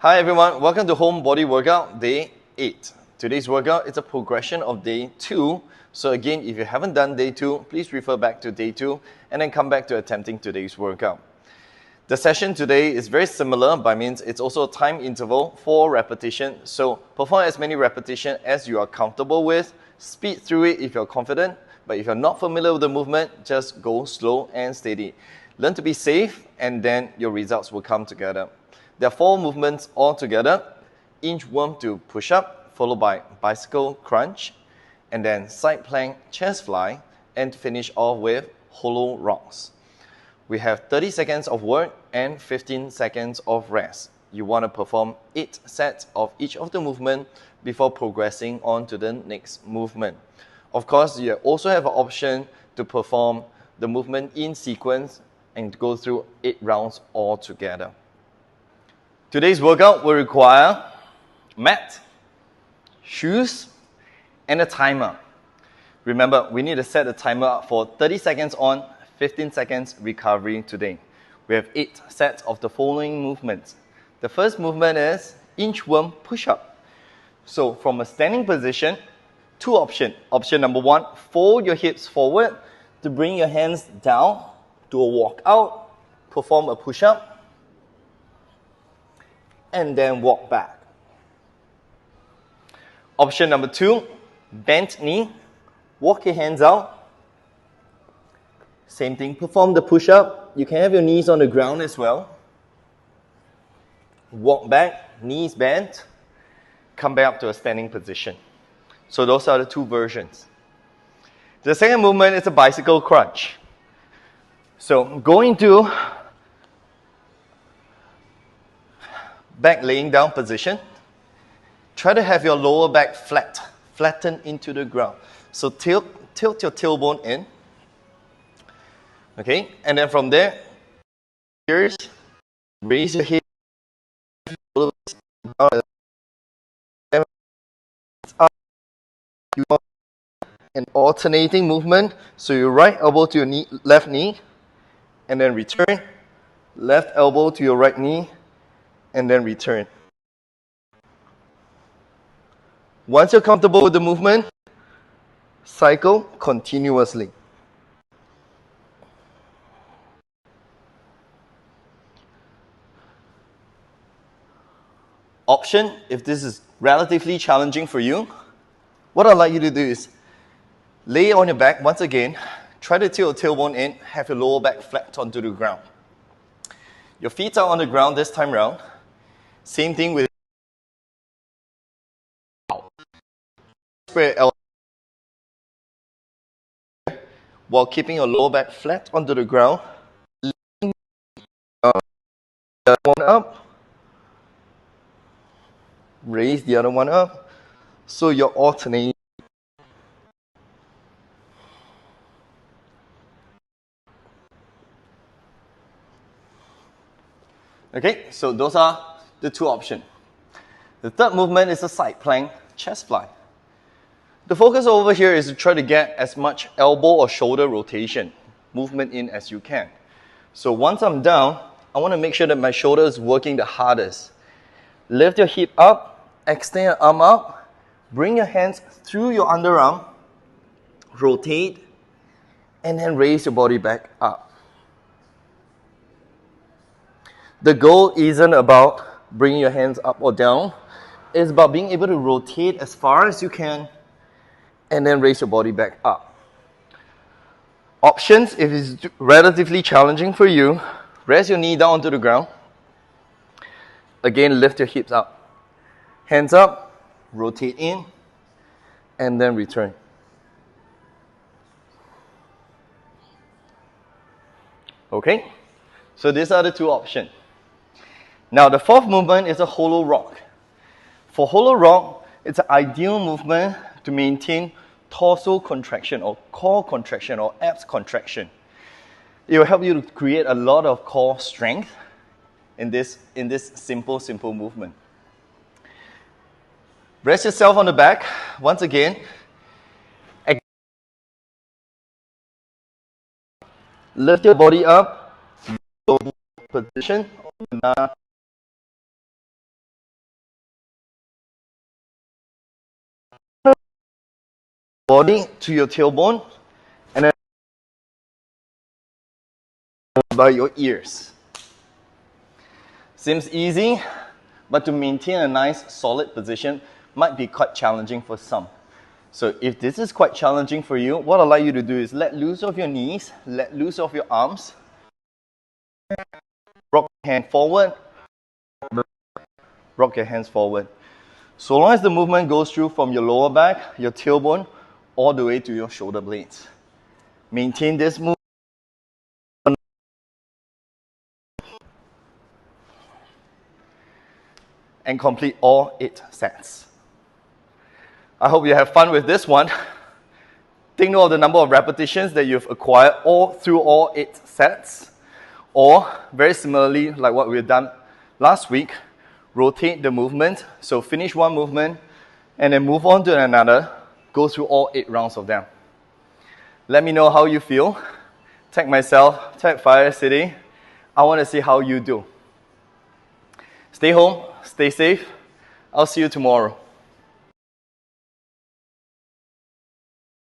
Hi everyone, welcome to Homebody workout day 8. Today's workout is a progression of day 2. So again, if you haven't done day 2, please refer back to day 2 and then come back to attempting today's workout. The session today is very similar, but means it's also a time interval for repetition. So perform as many repetitions as you are comfortable with. Speed through it if you're confident, but if you're not familiar with the movement, just go slow and steady. Learn to be safe and then your results will come together. There are 4 movements all together. Inchworm to push up, followed by bicycle crunch, and then side plank chest fly, and finish off with hollow rocks. We have 30 seconds of work and 15 seconds of rest. You want to perform 8 sets of each of the movement before progressing on to the next movement. Of course, you also have an option to perform the movement in sequence and go through 8 rounds all together. Today's workout will require mat, shoes, and a timer. Remember, we need to set the timer up for 30 seconds on, 15 seconds recovery today. We have 8 sets of the following movements. The first movement is inchworm push-up. So from a standing position, 2 options. Option number 1, fold your hips forward to bring your hands down, do a walk out, perform a push-up, and then walk back. Option number 2, bent knee, walk your hands out. Same thing, perform the push-up. You can have your knees on the ground as well. Walk back, knees bent, come back up to a standing position. So those are the 2 versions. The second movement is a bicycle crunch. So going to back laying down position. Try to have your lower back flatten into the ground. So tilt your tailbone in. Okay, and then from there, raise your head up. An alternating movement. So your right elbow to your left knee, and then return. Left elbow to your right knee, and then return. Once you're comfortable with the movement, cycle continuously. Option, if this is relatively challenging for you, what I'd like you to do is lay on your back once again, try to tilt your tailbone in, have your lower back flat onto the ground. Your feet are on the ground this time round. Same thing with spread elbow while keeping your lower back flat onto the ground. The other one up. Raise the other one up. So you're alternating. Okay, so those are the 2 options. The third movement is a side plank chest fly. The focus over here is to try to get as much elbow or shoulder rotation movement in as you can. So once I'm down, I want to make sure that my shoulder is working the hardest. Lift your hip up, extend your arm up, bring your hands through your underarm, rotate, and then raise your body back up. The goal isn't about bringing your hands up or down. It's about being able to rotate as far as you can and then raise your body back up. Options, if it's relatively challenging for you, rest your knee down onto the ground. Again, lift your hips up. Hands up, rotate in, and then return. Okay, so these are the 2 options. Now the 4th movement is a hollow rock. For hollow rock, it's an ideal movement to maintain torso contraction or core contraction or abs contraction. It will help you to create a lot of core strength in this simple movement. Rest yourself on the back. Once again, lift your body up, position, body to your tailbone, and then by your ears. Seems easy, but to maintain a nice solid position might be quite challenging for some. So if this is quite challenging for you, what I'd like you to do is let loose of your knees, let loose of your arms, rock your hand forward, rock your hands forward. So long as the movement goes through from your lower back, your tailbone, all the way to your shoulder blades. Maintain this movement. And complete all 8 sets. I hope you have fun with this one. Take note of the number of repetitions that you've acquired through all 8 sets. Or, very similarly, like what we've done last week, rotate the movement. So finish one movement and then move on to another. Go through all 8 rounds of them. Let me know how you feel. Tag myself, tag Fire City. I want to see how you do. Stay home, stay safe. I'll see you tomorrow.